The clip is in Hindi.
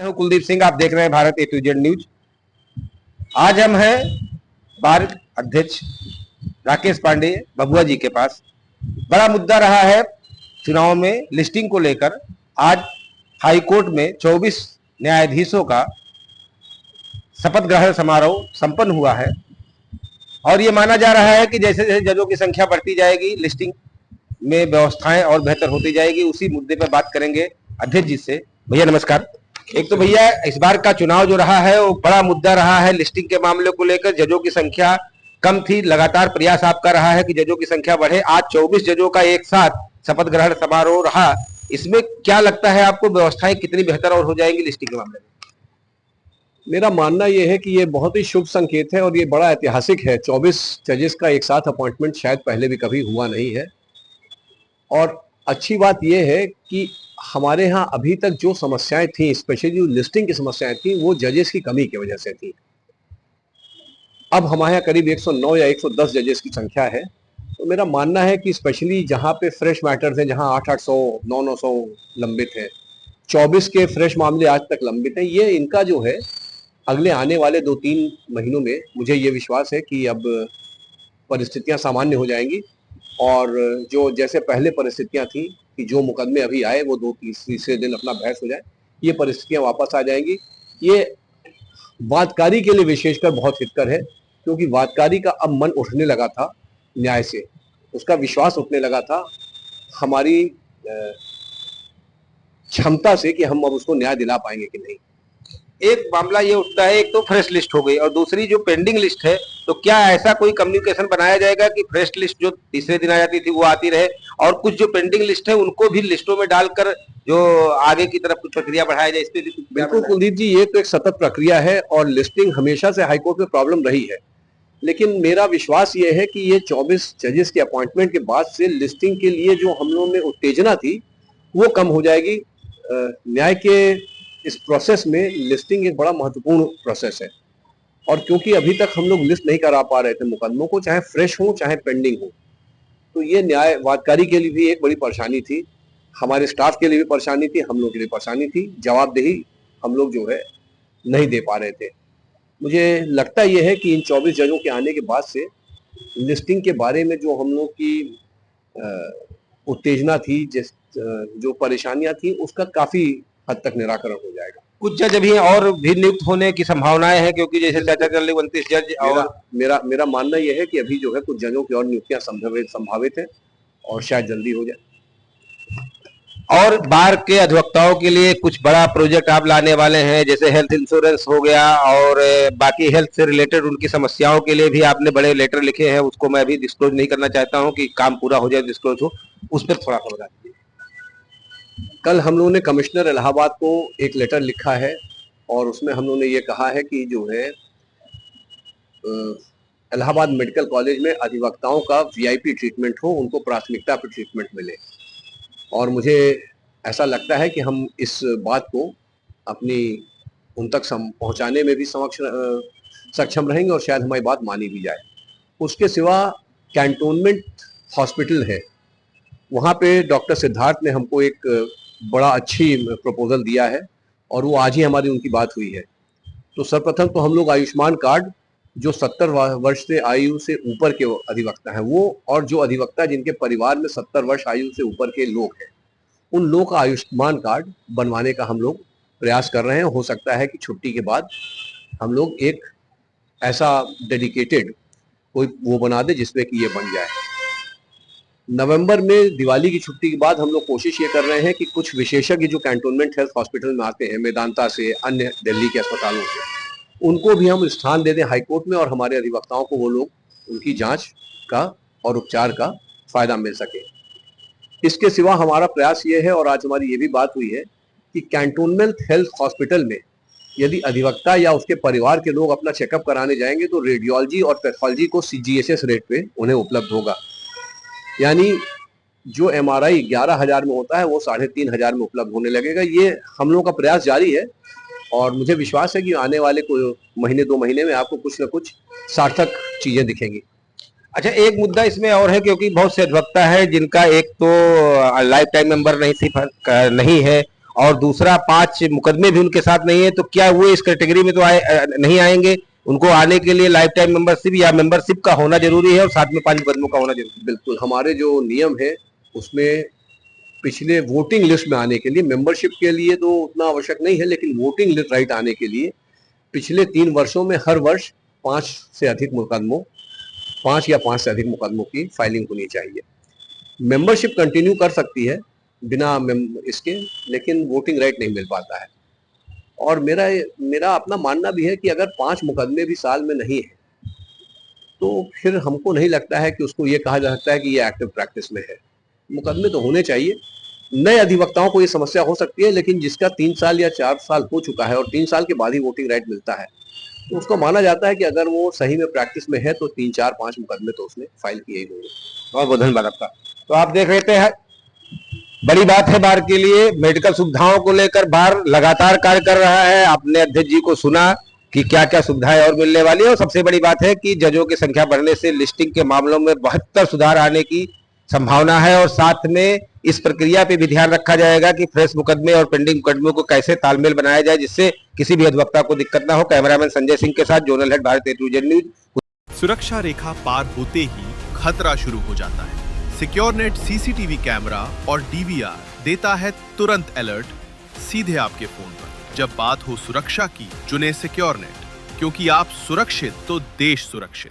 मैं हूं कुलदीप सिंह। आप देख रहे हैं Bharat A to Z news. आज हम हैं बार अध्यक्ष राकेश पांडेय बबुआ जी के पास। बड़ा मुद्दा रहा है चुनाव में लिस्टिंग को लेकर। आज हाई कोर्ट में 24 न्यायाधीशों का शपथ ग्रहण समारोह संपन्न हुआ है और ये माना जा रहा है कि जैसे जैसे जजों की संख्या बढ़ती जाएगी लिस्टिंग में व्यवस्थाएं और बेहतर होती जाएगी। उसी मुद्दे पर बात करेंगे अध्यक्ष जी से। भैया नमस्कार। एक तो भैया इस बार का चुनाव जो रहा है वो बड़ा मुद्दा रहा है लिस्टिंग के मामले को लेकर। जजों की संख्या कम थी, लगातार प्रयास आपका रहा है कि जजों की संख्या बढ़े। आज 24 जजों का एक साथ शपथ ग्रहण समारोह रहा। इसमें क्या लगता है आपको, व्यवस्थाएं कितनी बेहतर और हो जाएंगी लिस्टिंग के मामले में? मेरा मानना यह है कि ये बहुत ही शुभ संकेत है और ये बड़ा ऐतिहासिक है। 24 जजेस का एक साथ अपॉइंटमेंट शायद पहले भी कभी हुआ नहीं है। और अच्छी बात यह है कि हमारे यहाँ अभी तक जो समस्याएं थी, स्पेशली जो लिस्टिंग की समस्याएं थी, वो जजेस की कमी की वजह से थी। अब हमारे यहाँ करीब 109 या 110 जजेस की संख्या है। तो मेरा मानना है कि स्पेशली जहाँ पे फ्रेश मैटर्स हैं, जहाँ 800 900 लंबित हैं, 24 के फ्रेश मामले आज तक लंबित हैं, ये इनका जो है अगले आने वाले 2-3 महीनों में मुझे ये विश्वास है कि अब परिस्थितियां सामान्य हो जाएंगी। और जो जैसे पहले परिस्थितियां थी कि जो मुकदमे अभी आए वो 2-3 दिन अपना बहस हो जाए, ये परिस्थितियां वापस आ जाएंगी। ये वादकारी के लिए विशेषकर बहुत हितकर है, क्योंकि वादकारी का अब मन उठने लगा था न्याय से, उसका विश्वास उठने लगा था हमारी क्षमता से कि हम अब उसको न्याय दिला पाएंगे कि नहीं। एक मामला ये उठता है, एक तो फ्रेश लिस्ट हो गई और दूसरी जो पेंडिंग लिस्ट है, तो क्या ऐसा कोई कम्युनिकेशन बनाया जाएगा कि फ्रेश लिस्ट जो तीसरे दिन आ जाती थी वो आती रहे और कुछ जो पेंडिंग लिस्ट है उनको भी लिस्टों में डालकर जो आगे की तरफ कुछ प्रक्रिया बढ़ाया जाए? इस पे भी कुछ बिल्कुल कुलदीप जी, ये तो एक सतत प्रक्रिया है और लिस्टिंग हमेशा से हाईकोर्ट में प्रॉब्लम रही है। लेकिन मेरा विश्वास ये है कि ये 24 जजेस के अपॉइंटमेंट के बाद से लिस्टिंग के लिए जो हम लोगों में उत्तेजना थी वो कम हो जाएगी। न्याय के इस प्रोसेस में लिस्टिंग एक बड़ा महत्वपूर्ण प्रोसेस है और क्योंकि अभी तक हम लोग लिस्ट नहीं करा पा रहे थे मुकदमों को, चाहे फ्रेश हो चाहे पेंडिंग हो, तो ये न्याय वादकारी के लिए भी एक बड़ी परेशानी थी, हमारे स्टाफ के लिए भी परेशानी थी, हम लोग के लिए परेशानी थी। जवाबदेही हम लोग जो है नहीं दे पा रहे थे। मुझे लगता यह है कि इन 24 जजों के आने के बाद से लिस्टिंग के बारे में जो हम लोग की उत्तेजना थी, जो परेशानियां थी, उसका काफी हद तक निराकरण हो जाएगा। कुछ जज अभी और भी नियुक्त होने की संभावनाएं हैं, क्योंकि जैसे चर्चा चल रही 29 जज और मेरा मानना यह है कि अभी जो है कुछ जजों की और नियुक्तियां संभावित है और शायद जल्दी हो जाए। और बार के अधिवक्ताओं के लिए कुछ बड़ा प्रोजेक्ट आप लाने वाले हैं, जैसे हेल्थ इंश्योरेंस हो गया और बाकी हेल्थ से रिलेटेड उनकी समस्याओं के लिए भी आपने बड़े लेटर लिखे हैं। उसको मैं अभी डिस्क्लोज नहीं करना चाहता हूं कि काम पूरा हो जाए, डिस्क्लोज हो, उस पर थोड़ा सा बता दीजिए। कल हम लोगों ने कमिश्नर इलाहाबाद को एक लेटर लिखा है और उसमें हम लोगों ने ये कहा है कि जो है इलाहाबाद मेडिकल कॉलेज में अधिवक्ताओं का वीआईपी ट्रीटमेंट हो, उनको प्राथमिकता पर ट्रीटमेंट मिले। और मुझे ऐसा लगता है कि हम इस बात को अपनी उन तक पहुंचाने में भी सक्षम रहेंगे और शायद हमारी बात मानी भी जाए। उसके सिवा कैंटोनमेंट हॉस्पिटल है, वहाँ पे डॉक्टर सिद्धार्थ ने हमको एक बड़ा अच्छी प्रपोजल दिया है और वो आज ही हमारी उनकी बात हुई है। तो सर्वप्रथम तो हम लोग आयुष्मान कार्ड, जो 70 वर्ष से आयु से ऊपर के अधिवक्ता हैं वो, और जो अधिवक्ता जिनके परिवार में 70 वर्ष आयु से ऊपर के लोग हैं, उन लोगों का आयुष्मान कार्ड बनवाने का हम लोग प्रयास कर रहे हैं। हो सकता है कि छुट्टी के बाद हम लोग एक ऐसा डेडिकेटेड कोई वो बना दे जिसमें कि ये बन जाए। नवंबर में दिवाली की छुट्टी के बाद हम लोग कोशिश ये कर रहे हैं कि कुछ विशेषज्ञ जो कैंटोनमेंट हेल्थ हॉस्पिटल में आते हैं, मेदांता से, अन्य दिल्ली के अस्पतालों से, उनको भी हम स्थान दे दें हाईकोर्ट में और हमारे अधिवक्ताओं को वो लोग उनकी जांच का और उपचार का फायदा मिल सके। इसके सिवा हमारा प्रयास ये है, और आज हमारी ये भी बात हुई है, कि कैंटोनमेंट हेल्थ हॉस्पिटल में यदि अधिवक्ता या उसके परिवार के लोग अपना चेकअप कराने जाएंगे तो रेडियोलॉजी और पैथोलॉजी को CGHS रेट पे उन्हें उपलब्ध होगा। यानी जो MRI 11,000 में होता है वो 3,500 में उपलब्ध होने लगेगा। ये हम लोगों का प्रयास जारी है और मुझे विश्वास है कि आने वाले महीने 2 महीने में आपको कुछ न कुछ सार्थक चीजें दिखेंगी। अच्छा, एक मुद्दा इसमें और है, क्योंकि बहुत से अधिवक्ता है जिनका एक तो लाइफ टाइम मेंबर नहीं है और दूसरा 5 मुकदमे भी उनके साथ नहीं है, तो क्या वो इस कैटेगरी में तो नहीं आएंगे? उनको आने के लिए लाइफ टाइम मेंबरशिप या मेंबरशिप का होना जरूरी है और साथ में 5 मुकदमों का होना जरूरी है? बिल्कुल, हमारे जो नियम है उसमें पिछले वोटिंग लिस्ट में आने के लिए, मेंबरशिप के लिए तो उतना आवश्यक नहीं है, लेकिन वोटिंग लिस्ट राइट आने के लिए पिछले 3 वर्षों में हर वर्ष 5 या 5 से अधिक मुकदमों की फाइलिंग होनी चाहिए। मेंबरशिप कंटिन्यू कर सकती है बिना इसके, लेकिन वोटिंग राइट नहीं मिल पाता है। और मेरा अपना मानना भी है कि अगर 5 मुकदमे भी साल में नहीं है तो फिर हमको नहीं लगता है कि उसको ये कहा जा सकता है कि ये एक्टिव प्रैक्टिस में है। मुकदमे तो होने चाहिए। नए अधिवक्ताओं को ये समस्या हो सकती है, लेकिन जिसका 3 साल या 4 साल हो चुका है और 3 साल के बाद ही वोटिंग राइट मिलता है, तो उसको माना जाता है कि अगर वो सही में प्रैक्टिस में है तो 3, 4, 5 मुकदमे तो उसने फाइल किए ही होंगे। बहुत बहुत धन्यवाद आपका। तो आप देख रहे हैं, बड़ी बात है बार के लिए, मेडिकल सुविधाओं को लेकर बार लगातार कार्य कर रहा है। आपने अध्यक्ष जी को सुना कि क्या क्या सुविधाएं और मिलने वाली है, और सबसे बड़ी बात है कि जजों की संख्या बढ़ने से लिस्टिंग के मामलों में 72 सुधार आने की संभावना है, और साथ में इस प्रक्रिया पे भी ध्यान रखा जाएगा कि फ्रेश मुकदमे और पेंडिंग मुकदमों को कैसे तालमेल बनाया जाए जिससे किसी भी अधिवक्ता को दिक्कत ना हो। कैमरामैन संजय सिंह के साथ zonal head Bharat A to Z news. सुरक्षा रेखा पार होते ही खतरा शुरू हो जाता है। सिक्योरनेट सीसीटीवी कैमरा और डीवीआर देता है तुरंत अलर्ट सीधे आपके फोन पर। जब बात हो सुरक्षा की, चुने सिक्योरनेट, क्योंकि आप सुरक्षित तो देश सुरक्षित।